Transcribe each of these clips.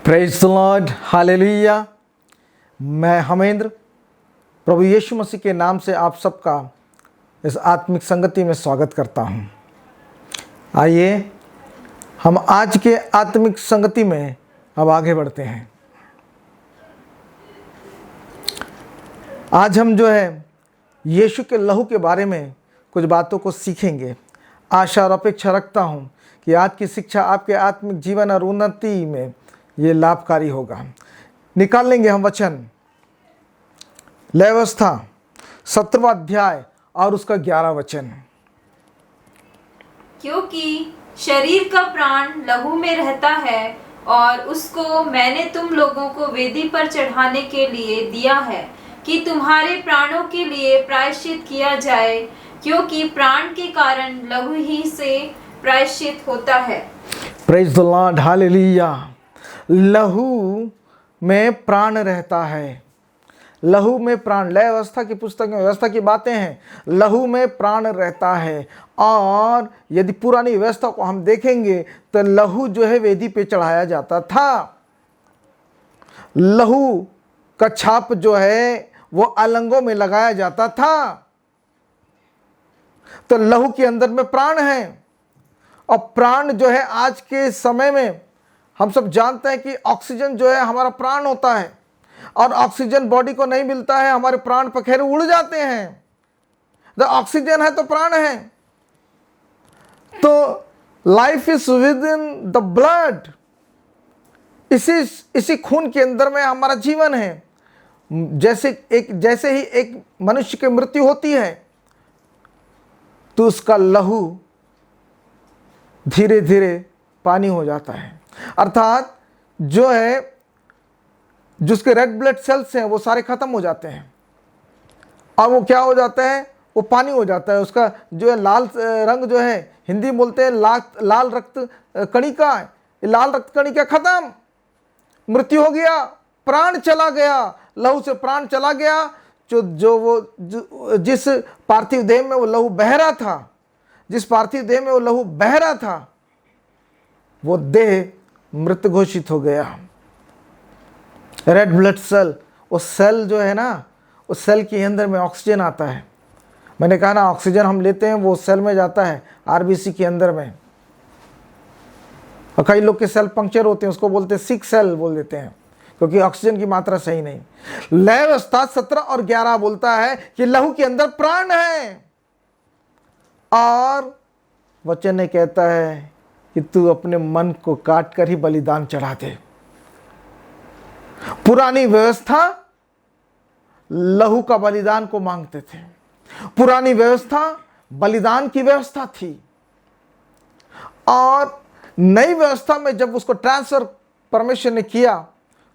Praise the Lord, hallelujah. मैं हमेंद्र प्रभु यीशु मसीह के नाम से आप सबका इस आत्मिक संगति में स्वागत करता हूं। आइए हम आज के आत्मिक संगति में अब आगे बढ़ते हैं। आज हम यीशु के लहू के बारे में कुछ बातों को सीखेंगे। आशा और अपेक्षा रखता हूं कि आज की शिक्षा आपके आत्मिक जीवन और उन्नति में ये लाभकारी होगा। निकाल लेंगे हम वचन लय व्यवस्था 17वां अध्याय और उसका 11 वचन। क्योंकि शरीर का प्राण लहू में रहता है और उसको मैंने तुम लोगों को वेदी पर चढ़ाने के लिए दिया है कि तुम्हारे प्राणों के लिए प्रायश्चित किया जाए, क्योंकि प्राण के कारण लहू ही से प्रायश्चित होता है। Praise the Lord, hallelujah. लहू में प्राण रहता है। लहू में प्राण, लय व्यवस्था की पुस्तक में व्यवस्था की बातें हैं। लहू में प्राण रहता है। और यदि पुरानी व्यवस्था को हम देखेंगे तो लहू वेदी पे चढ़ाया जाता था। लहू का छाप वो अलंगों में लगाया जाता था। तो लहू के अंदर में प्राण है। और प्राण आज के समय में हम सब जानते हैं कि ऑक्सीजन हमारा प्राण होता है। और ऑक्सीजन बॉडी को नहीं मिलता है, हमारे प्राण पखेरु उड़ जाते हैं। तो ऑक्सीजन है तो प्राण है। तो life is with in the blood. इसी खून के अंदर में हमारा जीवन है। जैसे ही एक मनुष्य की मृत्यु होती है तो उसका लहू धीरे धीरे पानी हो जाता है। अर्थात जिसके रेड ब्लड सेल्स हैं वो सारे खत्म हो जाते हैं। और वो क्या हो जाता है, वो पानी हो जाता है। उसका लाल रंग हिंदी में बोलते हैं लाल रक्त कणिका। लाल रक्त कणिका खत्म, मृत्यु हो गया, प्राण चला गया। लहू से प्राण चला गया। जिस पार्थिव देह में वो लहू बह रहा था, जिस पार्थिव देह में वो लहू बह रहा था, वो देह मृत घोषित हो गया। रेड ब्लड सेल, वो सेल है ना, उस सेल के अंदर में ऑक्सीजन आता है। मैंने कहा ना, ऑक्सीजन हम लेते हैं वो सेल में जाता है, आरबीसी के अंदर में। और कई लोग के सेल पंक्चर होते हैं, उसको बोलते हैं सिक सेल बोल देते हैं, क्योंकि ऑक्सीजन की मात्रा सही नहीं। लय व्यवस्था 17 और 11 बोलता है कि लहू के अंदर प्राण है। और वचन ने कहता है कि तू अपने मन को काट कर ही बलिदान चढ़ा दे। पुरानी व्यवस्था लहू का बलिदान को मांगते थे। पुरानी व्यवस्था बलिदान की व्यवस्था थी। और नई व्यवस्था में जब उसको ट्रांसफर परमेश्वर ने किया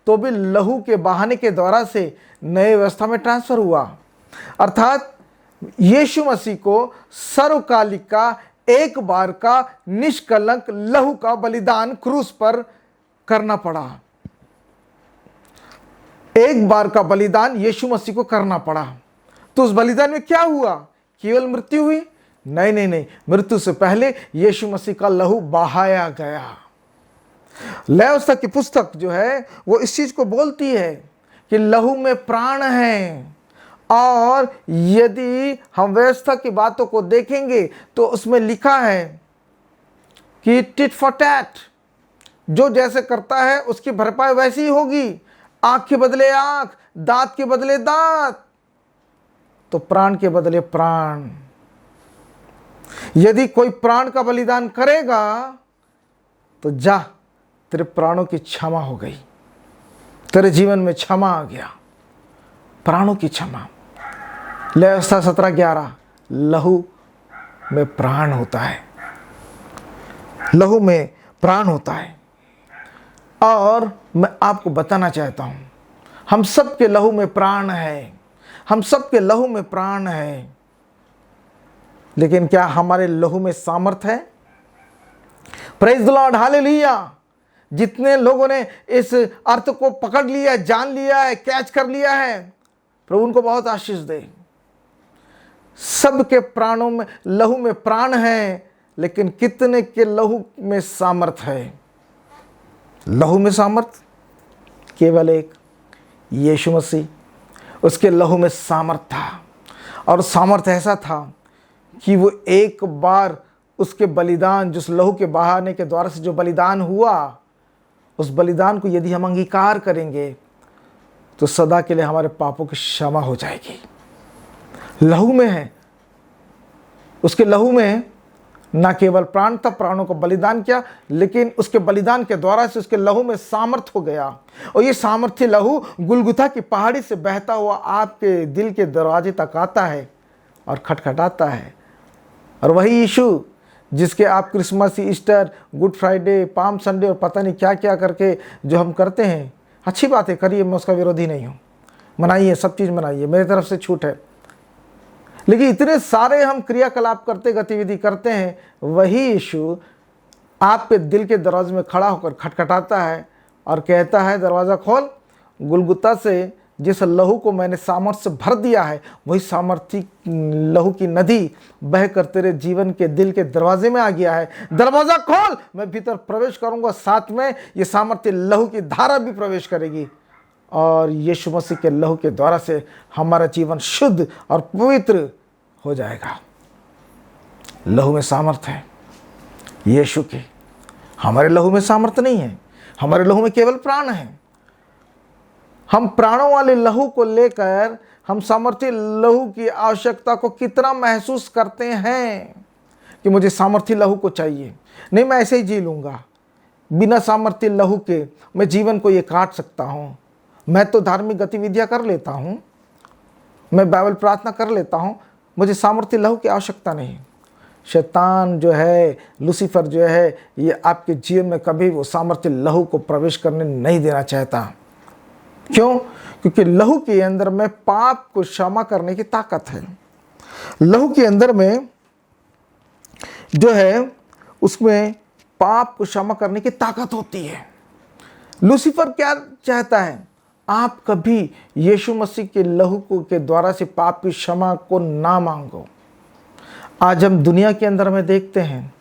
तो भी लहू के बहाने के द्वारा से नई व्यवस्था में ट्रांसफर हुआ। अर्थात यीशु मसीह को सर्वकालिक का एक बार का निष्कलंक लहू का बलिदान क्रूस पर करना पड़ा। एक बार का बलिदान यीशु मसीह को करना पड़ा। तो उस बलिदान में क्या हुआ? केवल मृत्यु हुई? नहीं, मृत्यु से पहले यीशु मसीह का लहू बहाया गया। लय व्यवस्था की पुस्तक वो इस चीज को बोलती है कि लहू में प्राण है। और यदि हम व्यवस्था की बातों को देखेंगे तो उसमें लिखा है कि टिट फॉर टैट, जो जैसे करता है उसकी भरपाई वैसी ही होगी। आंख के बदले आंख, दांत के बदले दांत, तो प्राण के बदले प्राण। यदि कोई प्राण का बलिदान करेगा तो जा, तेरे प्राणों की क्षमा हो गई, तेरे जीवन में क्षमा आ गया, प्राणों की क्षमा। लय व्यवस्था 17-11, लहू में प्राण होता है। लहू में प्राण होता है। और मैं आपको बताना चाहता हूं, हम सबके लहू में प्राण है। हम सबके लहू में प्राण है। लेकिन क्या हमारे लहू में सामर्थ है? Praise the Lord, hallelujah. जितने लोगों ने इस अर्थ को पकड़ लिया, जान लिया है, कैच कर लिया है, प्रभु उनको बहुत आशीष दे। सबके प्राणों में, लहू में प्राण है, लेकिन कितने के लहू में सामर्थ है? लहू में सामर्थ केवल एक यीशु मसीह। उसके लहू में सामर्थ था, और सामर्थ ऐसा था कि वो एक बार उसके बलिदान, जिस लहू के बहाने के द्वारा से जो बलिदान हुआ, उस बलिदान को यदि हम अंगीकार करेंगे तो सदा के लिए हमारे पापों की क्षमा हो जाएगी। लहू में है, उसके लहू में न केवल प्राण था, प्राणों को बलिदान किया, लेकिन उसके बलिदान के द्वारा से उसके लहू में सामर्थ हो गया। और ये सामर्थ्य लहू गुलगुथा की पहाड़ी से बहता हुआ आपके दिल के दरवाजे तक आता है और खटखटाता है। और वही यीशु जिसके आप Christmas, Easter, good Friday, palm Sunday और पता नहीं क्या क्या करके जो हम करते हैं, अच्छी बात है, करिए, मैं उसका विरोधी नहीं हूँ, मनाइए, सब चीज़ मनाइए, मेरी तरफ से छूट है। लेकिन इतने सारे हम क्रियाकलाप करते, गतिविधि करते हैं, वही यीशु आपके दिल के दरवाजे में खड़ा होकर खटखटाता है और कहता है, दरवाज़ा खोल। गुलगुता से जिस लहू को मैंने सामर्थ्य से भर दिया है, वही सामर्थ्य लहू की नदी बहकर तेरे जीवन के दिल के दरवाजे में आ गया है। दरवाज़ा खोल, मैं भीतर प्रवेश करूंगा, साथ में ये सामर्थ्य लहू की धारा भी प्रवेश करेगी, और यीशु मसीह के लहू के द्वारा से हमारा जीवन शुद्ध और पवित्र हो जाएगा। लहू में सामर्थ्य है यीशु की, हमारे लहू में सामर्थ्य नहीं है। हमारे लहू में केवल प्राण है। हम प्राणों वाले लहू को लेकर हम सामर्थ्य लहू की आवश्यकता को कितना महसूस करते हैं कि मुझे सामर्थ्य लहू को चाहिए। नहीं, मैं ऐसे ही जी लूँगा, बिना सामर्थ्य लहू के मैं जीवन को ये काट सकता हूँ। मैं तो धार्मिक गतिविधियाँ कर लेता हूँ, मैं बाइबल प्रार्थना कर लेता हूँ, मुझे सामर्थ्य लहू की आवश्यकता नहीं। शैतान जो है, लूसीफर जो है, ये आपके जीवन में कभी वो सामर्थ्य लहू को प्रवेश करने नहीं देना चाहता। क्यों? क्योंकि लहू के अंदर में पाप को क्षमा करने की ताकत है। लहू के अंदर में जो है, उसमें पाप को क्षमा करने की ताकत होती है। लूसीफर क्या चाहता है? आप कभी यीशु मसीह के लहू को के द्वारा से पाप की क्षमा को ना मांगो। आज हम दुनिया के अंदर में देखते हैं,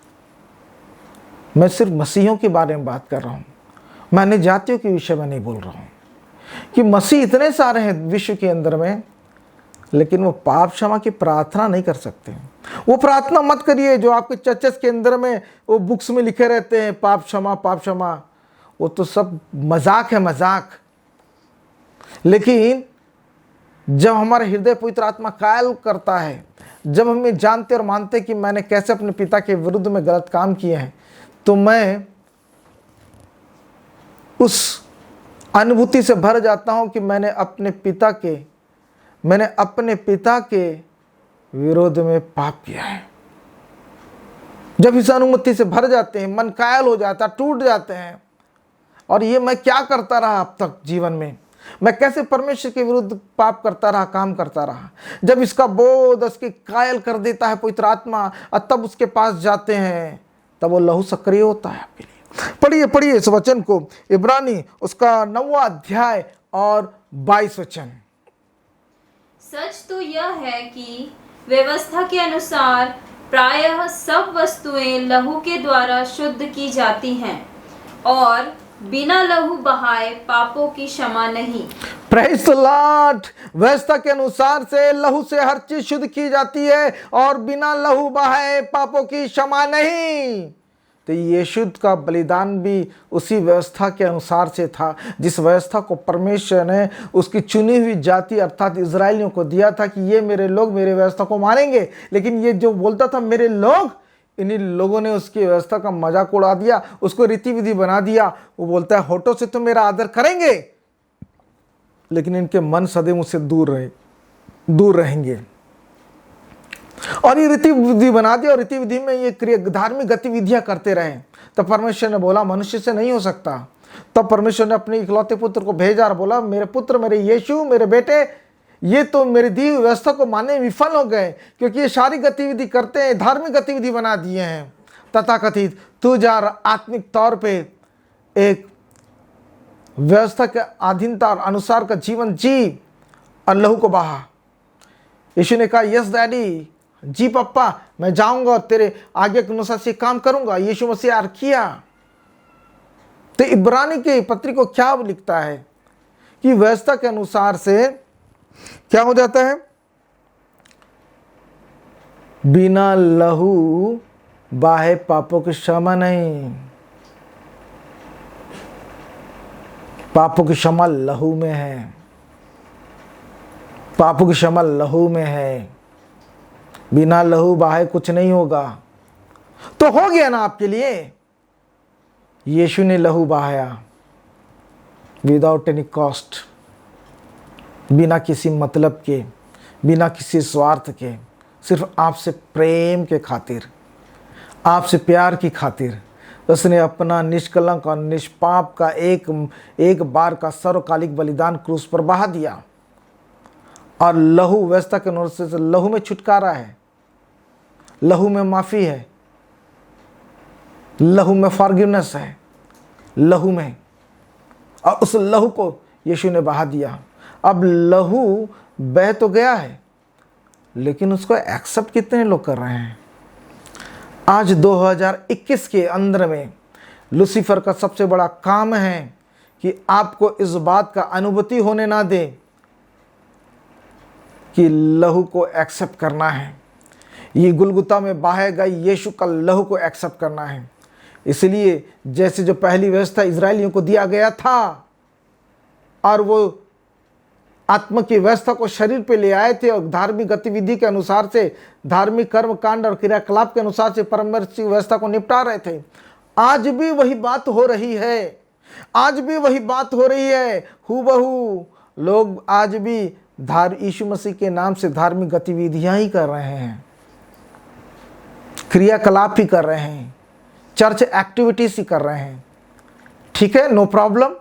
मैं सिर्फ मसीहों के बारे में बात कर रहा हूँ, मैं अन्य जातियों के विषय में नहीं बोल रहा हूँ, कि मसीह इतने सारे हैं विश्व के अंदर में, लेकिन वो पाप क्षमा की प्रार्थना नहीं कर सकते। वो प्रार्थना मत करिए जो आपके चर्चेस के अंदर में वो बुक्स में लिखे रहते हैं, पाप क्षमा, पाप क्षमा, वो तो सब मजाक है, मजाक। लेकिन जब हमारा हृदय पवित्र आत्मा कायल करता है, जब हम ये जानते और मानते कि मैंने कैसे अपने पिता के विरुद्ध में गलत काम किए हैं, तो मैं उस अनुभूति से भर जाता हूं कि मैंने अपने पिता के विरोध में पाप किया है। जब इस अनुभूति से भर जाते हैं, मन कायल हो जाता, टूट जाते हैं, और ये मैं क्या करता रहा अब तक जीवन में, मैं कैसे परमेश्वर के विरुद्ध पाप करता रहा, काम करता रहा। जब इसका बोध उसके कायल कर देता है पवित्र आत्मा, और तब उसके पास जाते हैं, तब वो लहू सक्रिय होता है आपके लिए। पढ़िए इस वचन को, इब्रानी उसका 9वां अध्याय और 22 वचन। सच तो यह है कि व्यवस्था के अनुसार प्रायः सब वस्तुएं लहू के द्वारा शुद्ध की जाती हैं, और बिना लहू बहाए पापों की क्षमा नहीं। Praise the Lord. व्यवस्था के अनुसार से लहू से हर चीज शुद्ध की जाती है, और बिना लहू बहाए पापों की क्षमा नहीं। तो यीशु का बलिदान भी उसी व्यवस्था के अनुसार से था, जिस व्यवस्था को परमेश्वर ने उसकी चुनी हुई जाति अर्थात इजराइलियों को दिया था कि ये मेरे लोग मेरे व्यवस्था को मानेंगे। लेकिन ये जो बोलता था मेरे लोग, इन्हीं लोगों ने उसकी व्यवस्था का मजाक उड़ा दिया, उसको रीति विधि बना दिया। वो बोलता है होठों से तो मेरा आदर करेंगे, लेकिन इनके मन सदैव मुझसे दूर रहेंगे। और ये रीति विधि बना दिया, और रीति विधि में ये धार्मिक गतिविधियां करते रहे। तब परमेश्वर ने बोला मनुष्य से नहीं हो सकता। तब परमेश्वर ने अपने इकलौते पुत्र को भेजा और बोला मेरे पुत्र, मेरे यीशु, मेरे बेटे, ये तो मेरी दी व्यवस्था को मानने में विफल हो गए, क्योंकि ये सारी गतिविधि करते हैं, धार्मिक गतिविधि बना दिए हैं। तथाकथित तू जा आत्मिक तौर पे एक व्यवस्था के अधीनता और अनुसार का जीवन जी, और लहू को बहा। यीशु ने कहा यस डैडी, जी पप्पा, मैं जाऊंगा और तेरे आगे के अनुसार से काम करूंगा। यीशु मसीह किया। तो इब्रानी के पत्री को क्या लिखता है? की व्यवस्था के अनुसार से क्या हो जाता है, बिना लहू बाहे पापों की क्षमा नहीं। पापों की क्षमा लहू में है, पापों की क्षमा लहू में है। बिना लहू बहाए कुछ नहीं होगा। तो हो गया ना आपके लिए, यीशु ने लहू बहाया विदाउट एनी कॉस्ट, बिना किसी मतलब के, बिना किसी स्वार्थ के, सिर्फ आपसे प्रेम के खातिर, आपसे प्यार की खातिर उसने अपना निष्कलंक और निष्पाप का एक बार का सर्वकालिक बलिदान क्रूस पर बहा दिया। और लहू व्यवस्था के अनुसार से लहू में छुटकारा है, लहू में माफ़ी है, लहू में फॉरगिवनेस है, लहू में, और उस लहू को यीशु ने बहा दिया। अब लहू बह तो गया है, लेकिन उसको एक्सेप्ट कितने लोग कर रहे हैं? आज 2021 के अंदर में लूसीफर का सबसे बड़ा काम है कि आपको इस बात का अनुभूति होने ना दे कि लहू को एक्सेप्ट करना है। ये गुलगुता में बहाए गए यीशु का लहू को एक्सेप्ट करना है। इसलिए जैसे जो पहली व्यवस्था इजरायलियों को दिया गया था और वो आत्मा की व्यवस्था को शरीर पे ले आए थे और धार्मिक गतिविधि के अनुसार से, धार्मिक कर्म कांड और क्रियाकलाप के अनुसार से परमेश्वर की व्यवस्था को निपटा रहे थे, आज भी वही बात हो रही है। आज भी वही बात हो रही है। हूबहू लोग आज भी यीशु मसीह के नाम से धार्मिक गतिविधियां ही कर रहे हैं, क्रियाकलाप ही कर रहे हैं, चर्च एक्टिविटीज ही कर रहे हैं। ठीक है, नो प्रॉब्लम,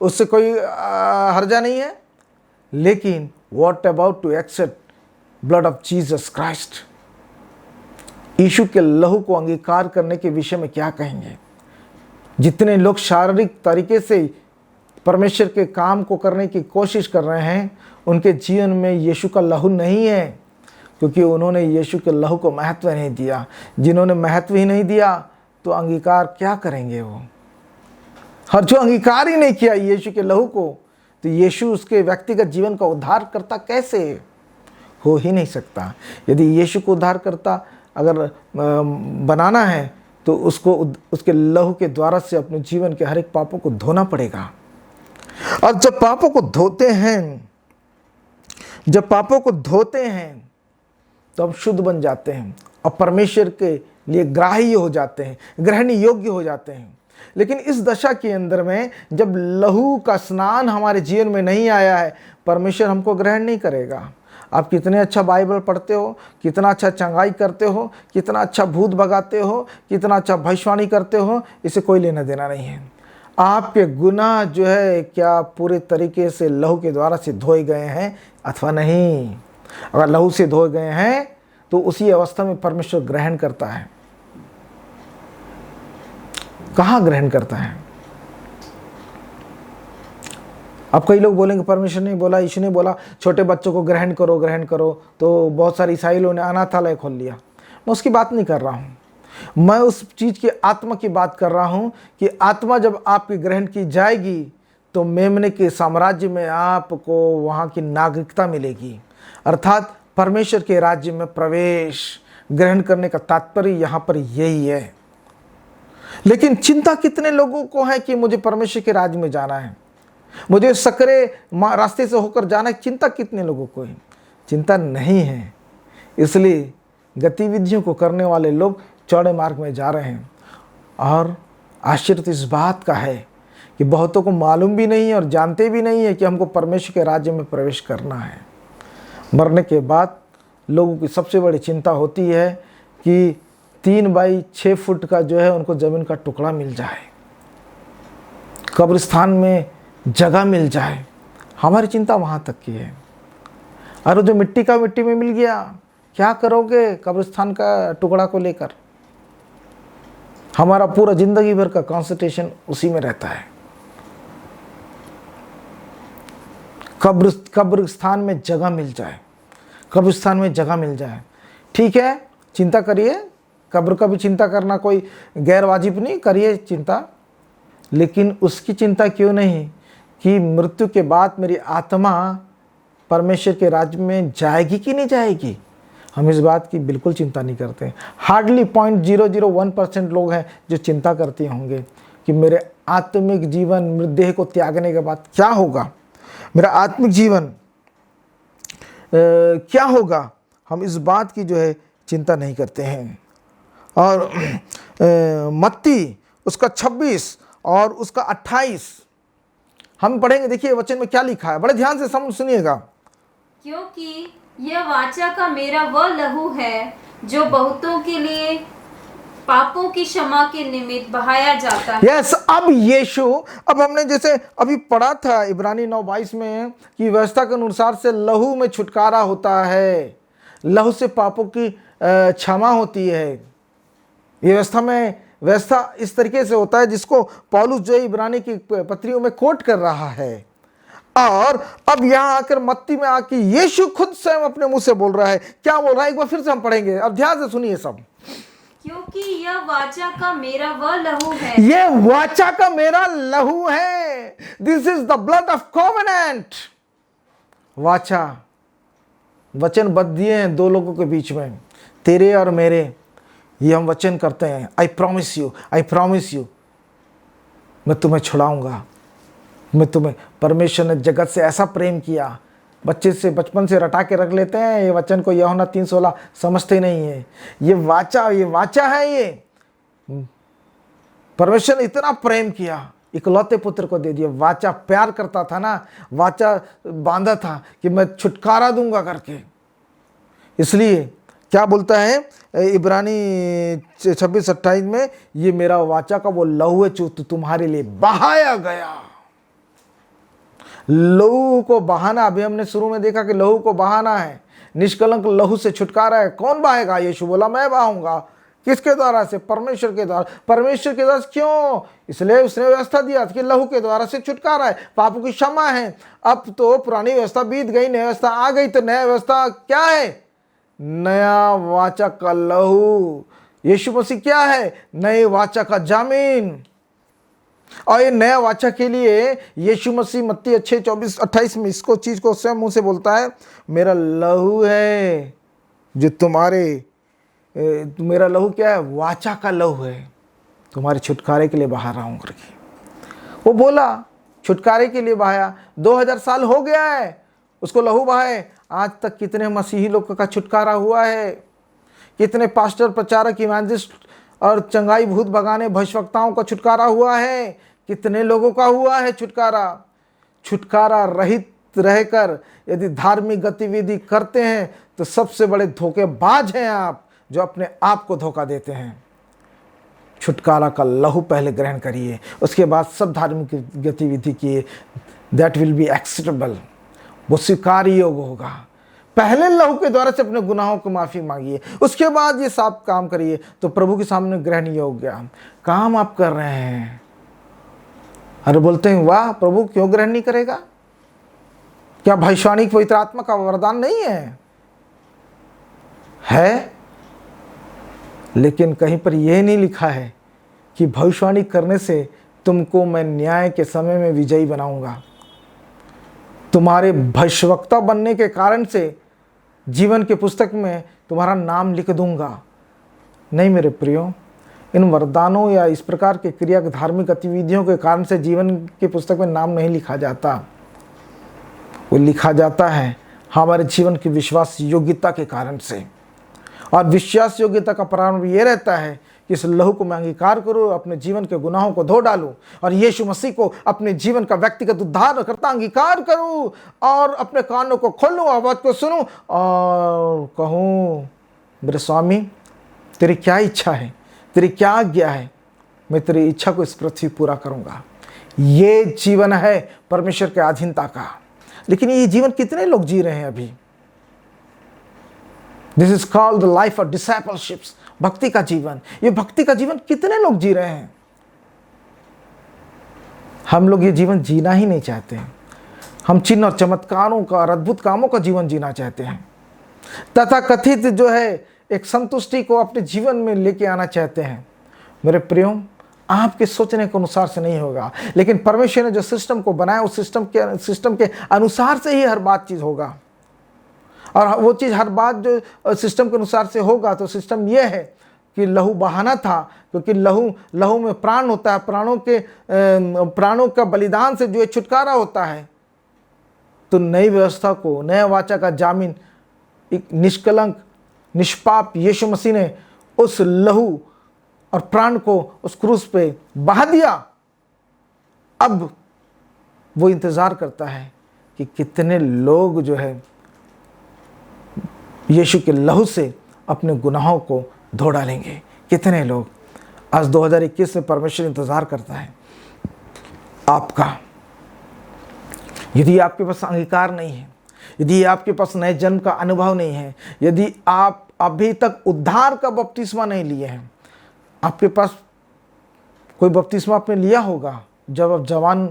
उससे कोई हर्जा नहीं है। लेकिन what about to accept blood of Jesus Christ? Yeshu के लहू को अंगीकार करने के विषय में क्या कहेंगे? जितने लोग शारीरिक तरीके से परमेश्वर के काम को करने की कोशिश कर रहे हैं, उनके जीवन में यीशु का लहू नहीं है, क्योंकि उन्होंने यीशु के लहू को महत्व नहीं दिया। जिन्होंने महत्व ही नहीं दिया तो अंगीकार क्या करेंगे वो? और जो अंगीकार ही नहीं किया यीशु के लहू को, तो यीशु उसके व्यक्तिगत जीवन का उद्धार करता कैसे? हो ही नहीं सकता। यदि यीशु को उद्धार करता अगर बनाना है तो उसको उसके लहू के द्वारा से अपने जीवन के हर एक पापों को धोना पड़ेगा। और जब पापों को धोते हैं, जब पापों को धोते हैं तो हम शुद्ध बन जाते हैं और परमेश्वर के लिए ग्राह्य हो जाते हैं, ग्रहण योग्य हो जाते हैं। लेकिन इस दशा के अंदर में जब लहू का स्नान हमारे जीवन में नहीं आया है, परमेश्वर हमको ग्रहण नहीं करेगा। आप कितने अच्छा बाइबल पढ़ते हो, कितना अच्छा चंगाई करते हो, कितना अच्छा भूत भगाते हो, कितना अच्छा भविष्यवाणी करते हो, इसे कोई लेना देना नहीं है। आपके गुनाह जो है क्या पूरे तरीके से लहू के द्वारा से धोए गए हैं अथवा नहीं? अगर लहू से धोए गए हैं तो उसी अवस्था में परमेश्वर ग्रहण करता है। कहाँ ग्रहण करता है? अब कई लोग बोलेंगे परमेश्वर ने बोला, यीशु ने बोला छोटे बच्चों को ग्रहण करो, ग्रहण करो, तो बहुत सारे ईसाई लोगों ने अनाथालय खोल लिया। मैं उसकी बात नहीं कर रहा हूँ, मैं उस चीज़ की आत्मा की बात कर रहा हूँ कि आत्मा जब आपकी ग्रहण की जाएगी तो मेमने के साम्राज्य में आपको वहाँ की नागरिकता मिलेगी, अर्थात परमेश्वर के राज्य में प्रवेश। ग्रहण करने का तात्पर्य यहाँ पर यही है। लेकिन चिंता कितने लोगों को है कि मुझे परमेश्वर के राज्य में जाना है, मुझे सकरे रास्ते से होकर जाना है। चिंता कितने लोगों को है? चिंता नहीं है। इसलिए गतिविधियों को करने वाले लोग चौड़े मार्ग में जा रहे हैं। और आश्चर्य तो इस बात का है कि बहुतों को मालूम भी नहीं है और जानते भी नहीं है कि हमको परमेश्वर के राज्य में प्रवेश करना है। मरने के बाद लोगों की सबसे बड़ी चिंता होती है कि 3 बाई 6 फुट का जो है उनको ज़मीन का टुकड़ा मिल जाए, कब्रिस्तान में जगह मिल जाए। हमारी चिंता वहाँ तक की है। और जो मिट्टी का मिट्टी में मिल गया, क्या करोगे कब्रिस्तान का टुकड़ा को लेकर? हमारा पूरा जिंदगी भर का कंसंट्रेशन उसी में रहता है। कब्रिस्तान में जगह मिल जाए, कब्रिस्तान में जगह मिल जाए। ठीक है, चिंता करिए, कब्र का भी चिंता करना कोई गैर वाजिब नहीं, करिए चिंता। लेकिन उसकी चिंता क्यों नहीं कि मृत्यु के बाद मेरी आत्मा परमेश्वर के राज्य में जाएगी कि नहीं जाएगी, हम इस बात की बिल्कुल चिंता नहीं करते। हार्डली 0.001% लोग हैं जो चिंता करते होंगे कि मेरे आत्मिक जीवन मृतदेह को त्यागने के बाद क्या होगा, मेरा आत्मिक जीवन क्या होगा। हम इस बात की जो है चिंता नहीं करते हैं। और मत्ती उसका 26 और उसका 28 हम पढ़ेंगे। देखिए वचन में क्या लिखा है, बड़े ध्यान से सुनिएगा। क्योंकि यह वाचा का मेरा वह लहू है जो बहुतों के लिए पापों की क्षमा के निमित्त बहाया जाता है। यस, अब यीशु, अब हमने जैसे अभी पढ़ा था इब्रानी 9:22 में कि व्यवस्था के अनुसार से लहू में छुटकारा होता है, लहू से पापों की क्षमा होती है। ये व्यवस्था इस तरीके से होता है जिसको पौलुस जो इब्रानी की पत्रियों में कोट कर रहा है। और अब यहां आकर मत्ती में आके यीशु खुद स्वयं अपने मुंह से बोल रहा है। क्या बोल रहा है, एक बार फिर से हम पढ़ेंगे, अब ध्यान से सुनिए सब। क्योंकि यह वाचा का मेरा वह लहू है, ये वाचा का मेरा लहू है। This is the blood of covenant. वाचा, वचन बद्ध दिए हैं दो लोगों के बीच में, तेरे और मेरे। ये हम वचन करते हैं, आई प्रॉमिस यू, मैं तुम्हें छुड़ाऊंगा, मैं तुम्हें। परमेश्वर ने जगत से ऐसा प्रेम किया, बच्चे से बचपन से रटा के रख लेते हैं ये वचन को, यूहन्ना 3:16 समझते नहीं है। ये वाचा है। ये परमेश्वर ने इतना प्रेम किया, इकलौते पुत्र को दे दिया। वाचा प्यार करता था ना, वाचा बांधा था कि मैं छुटकारा दूंगा करके। इसलिए क्या बोलता है इब्रानी 26-28 में, ये मेरा वाचा का वो लहू है जो तुम्हारे लिए बहाया गया। लहू को बहाना, अभी हमने शुरू में देखा कि लहू को बहाना है, निष्कलंक लहू से छुटकारा है। कौन बहाएगा? यीशु बोला मैं बहाऊंगा। किसके द्वारा से? परमेश्वर के द्वारा। परमेश्वर के द्वारा क्यों? इसलिए उसने व्यवस्था दिया कि लहू के द्वारा से छुटकारा है, पापों की क्षमा है। अब तो पुरानी व्यवस्था बीत गई, नई व्यवस्था आ गई, तो नया व्यवस्था क्या है? नया वाचा का लहू। यीशु मसीह क्या है? नए वाचा का जामीन। और ये नया वाचा के लिए यीशु मसीह मत्ती 6:24-28 में इसको चीज को स्वयं मुंह से बोलता है, मेरा लहू है जो मेरा लहू क्या है? वाचा का लहू है, तुम्हारे छुटकारे के लिए बहा रहा हूं करके वो बोला। छुटकारे के लिए बहाया, 2000 साल हो गया है उसको लहू बहाए। आज तक कितने मसीही लोगों का छुटकारा हुआ है, कितने पास्टर, प्रचारक, इवेंजलिस्ट और चंगाई भूत भगाने भविष्यवक्ताओं का छुटकारा हुआ है। कितने लोगों का हुआ है छुटकारा रहित रहकर यदि धार्मिक गतिविधि करते हैं तो सबसे बड़े धोखेबाज हैं आप, जो अपने आप को धोखा देते हैं। छुटकारा का लहू पहले ग्रहण करिए, उसके बाद सब धार्मिक गतिविधि किए। दैट विल बी एक्सेप्टेबल, वो स्वीकार योग्य होगा। पहले लहू के द्वारा से अपने गुनाहों को माफी मांगिए, उसके बाद ये सब काम करिए तो प्रभु के सामने ग्रहण योग्य काम आप कर रहे हैं। अरे बोलते हैं वाह प्रभु क्यों ग्रहण नहीं करेगा? क्या भविष्यवाणी पवित्र आत्मा का वरदान नहीं है? लेकिन कहीं पर यह नहीं लिखा है कि भविष्यवाणी करने से तुमको मैं न्याय के समय में विजयी बनाऊंगा। तुम्हारे भविष्यवक्ता बनने के कारण से जीवन के पुस्तक में तुम्हारा नाम लिख दूंगा। नहीं मेरे प्रियो, इन वरदानों या इस प्रकार के क्रिया धार्मिक गतिविधियों के कारण से जीवन की पुस्तक में नाम नहीं लिखा जाता। वो लिखा जाता है हमारे जीवन की विश्वास योग्यता के कारण से। और विश्वास योग्यता का प्रारंभ ये रहता है कि इस लहू को मैं अंगीकार करूँ, अपने जीवन के गुनाहों को धो डालूं और यीशु मसीह को अपने जीवन का व्यक्तिगत उद्धार करता अंगीकार करूं और अपने कानों को खोलूं, आवाज को सुनूं और कहूं मेरे स्वामी तेरी क्या इच्छा है, तेरी क्या आज्ञा है, मैं तेरी इच्छा को इस पृथ्वी पूरा करूंगा। ये जीवन है परमेश्वर के अधीनता का। लेकिन ये जीवन कितने लोग जी रहे हैं अभी? This is called the life of discipleships, भक्ति का जीवन। ये भक्ति का जीवन कितने लोग जी रहे हैं? हम लोग ये जीवन जीना ही नहीं चाहते हैं। हम चिन्ह और चमत्कारों का और अद्भुत कामों का जीवन जीना चाहते हैं, तथा कथित जो है एक संतुष्टि को अपने जीवन में लेके आना चाहते हैं। मेरे प्रियो, आपके सोचने के अनुसार से नहीं होगा, लेकिन परमेश्वर ने जो सिस्टम को बनाया उस सिस्टम के अनुसार से ही हर बात चीज़ होगा। और वो चीज़ हर बात जो सिस्टम के अनुसार से होगा, तो सिस्टम ये है कि लहू बहाना था, क्योंकि लहू में प्राण होता है, प्राणों का बलिदान से जो छुटकारा होता है। तो नई व्यवस्था को, नया वाचा का जामीन एक निष्कलंक निष्पाप यीशु मसीह ने उस लहू और प्राण को उस क्रूस पे बहा दिया। अब वो इंतज़ार करता है कि कितने लोग जो है यीशु के लहू से अपने गुनाहों को धो डालेंगे। कितने लोग आज 2021 में परमेश्वर इंतज़ार करता है आपका। यदि आपके पास अंगीकार नहीं है, यदि आपके पास नए जन्म का अनुभव नहीं है, यदि आप अभी तक उद्धार का बपतिस्मा नहीं लिए हैं, आपके पास कोई बपतिस्मा आपने लिया होगा जब आप जवान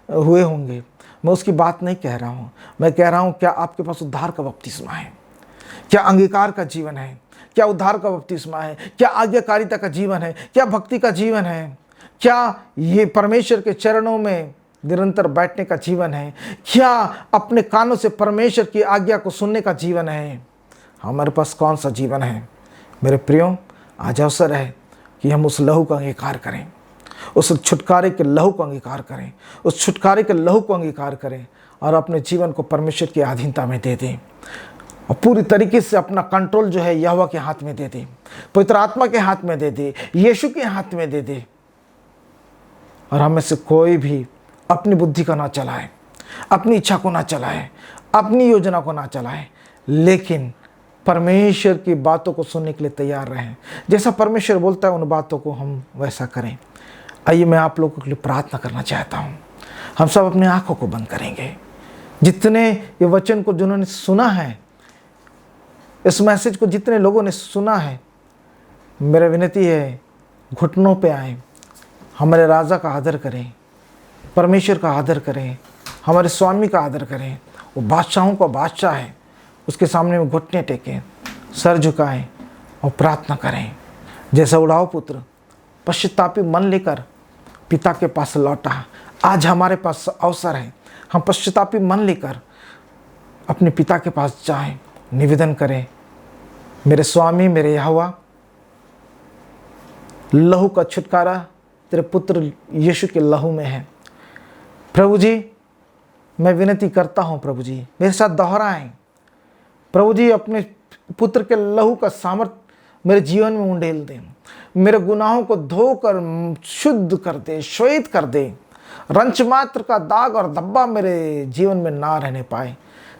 हुए होंगे, मैं उसकी बात नहीं कह रहा हूँ। मैं कह रहा हूँ क्या आपके पास उद्धार का बपतिस्मा है? क्या अंगीकार का जीवन है? क्या उद्धार का बपतिस्मा है? क्या आज्ञाकारिता का जीवन है? क्या भक्ति का जीवन है? क्या ये परमेश्वर के चरणों में निरंतर बैठने का जीवन है? क्या अपने कानों से परमेश्वर की आज्ञा को सुनने का जीवन है? हमारे पास कौन सा जीवन है? मेरे प्रियो, आज अवसर है कि हम उस लहू का अंगीकार करें, उस छुटकारे के लहू को अंगीकार करें, उस छुटकारे के लहू को अंगीकार करें और अपने जीवन को परमेश्वर की अधीनता में दे दें और पूरी तरीके से अपना कंट्रोल जो है यहोवा के हाथ में दे दे, पवित्र आत्मा के हाथ में दे दे, यीशु के हाथ में दे दे। और हमें से कोई भी अपनी बुद्धि को ना चलाए, अपनी इच्छा को ना चलाए, अपनी योजना को ना चलाए, लेकिन परमेश्वर की बातों को सुनने के लिए तैयार रहें। जैसा परमेश्वर बोलता है उन बातों को हम वैसा करें। आइए मैं आप लोगों के लिए प्रार्थना करना चाहता हूँ। हम सब अपनी आंखों को बंद करेंगे। जितने ये वचन को जिन्होंने सुना है, इस मैसेज को जितने लोगों ने सुना है, मेरा विनती है घुटनों पे आए, हमारे राजा का आदर करें, परमेश्वर का आदर करें, हमारे स्वामी का आदर करें। वो बादशाहों का बादशाह है, उसके सामने में घुटने टेकें, सर झुकाएं और प्रार्थना करें। जैसा उड़ाव पुत्र पश्चातापी मन लेकर पिता के पास लौटा, आज हमारे पास अवसर है, हम पश्चातापी मन लेकर अपने पिता के पास जाएं, निवेदन करें, मेरे स्वामी, मेरे यहोवा, लहू का छुटकारा तेरे पुत्र यीशु के लहू में है। प्रभु जी, मैं विनती करता हूँ, प्रभु जी मेरे साथ दोहराएं। प्रभु जी, अपने पुत्र के लहू का सामर्थ मेरे जीवन में उंडेल दें, मेरे गुनाहों को धोकर शुद्ध कर दे, श्वेत कर दे, रंच मात्र का दाग और धब्बा मेरे जीवन में ना रहने पाए।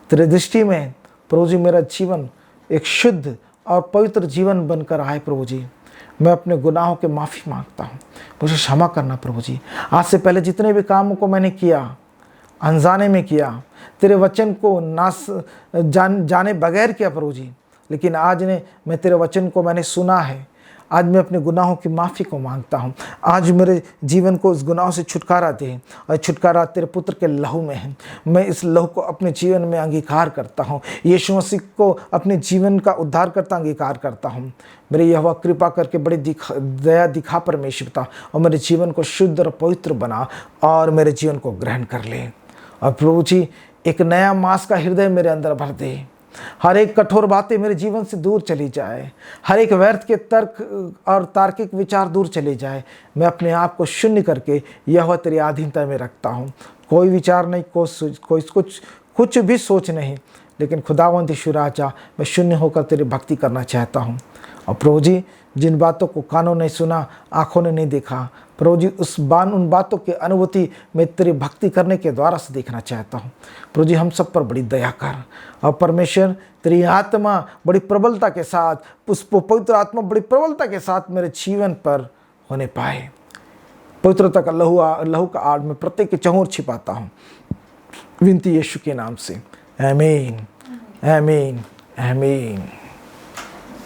तेरे दृष्टि में प्रभु जी मेरा जीवन एक शुद्ध और पवित्र जीवन बनकर आए। प्रभु जी, मैं अपने गुनाहों के माफ़ी मांगता हूँ, मुझे क्षमा करना प्रभु जी। आज से पहले जितने भी कामों को मैंने किया, अनजाने में किया, तेरे वचन को जाने बगैर किया प्रभु जी, लेकिन आज ने मैं तेरे वचन को मैंने सुना है, आज मैं अपने गुनाहों की माफ़ी को मांगता हूँ। आज मेरे जीवन को इस गुनाहों से छुटकारा दे, और छुटकारा तेरे पुत्र के लहू में है। मैं इस लहू को अपने जीवन में अंगीकार करता हूँ, यीशु मसीह को अपने जीवन का उद्धार करता अंगीकार करता हूँ। मेरे यहोवा कृपा करके बड़ी दया दिखा परमेश्वरता, और मेरे जीवन को शुद्ध और पवित्र बना और मेरे जीवन को ग्रहण कर ले। और प्रभु जी, एक नया मांस का हृदय मेरे अंदर भर दे, हर एक कठोर बातें मेरे जीवन से दूर चली जाए, हर एक व्यर्थ के तर्क और तार्किक विचार दूर चले जाए। मैं अपने आप को शून्य करके यहोवा तेरी अधीनता में रखता हूँ। कोई विचार नहीं, कुछ भी सोच नहीं, लेकिन खुदावंद यीशु राजा, मैं शून्य होकर तेरी भक्ति करना चाहता हूँ। और प्रभु जी, जिन बातों को कानों ने सुना, आँखों ने नहीं देखा, प्रभु जी उन बातों की अनुभूति मैं तेरी भक्ति करने के द्वारा से देखना चाहता हूँ। प्रभु जी, हम सब पर बड़ी दया कर। और परमेश्वर, तेरी आत्मा बड़ी प्रबलता के साथ, उस पवित्र आत्मा बड़ी प्रबलता के साथ मेरे जीवन पर होने पाए। पवित्रता का लहू का आड़ में प्रत्येक के चहुर छिपाता हूँ, विनती यीशु के नाम से, आमीन, आमीन, आमीन।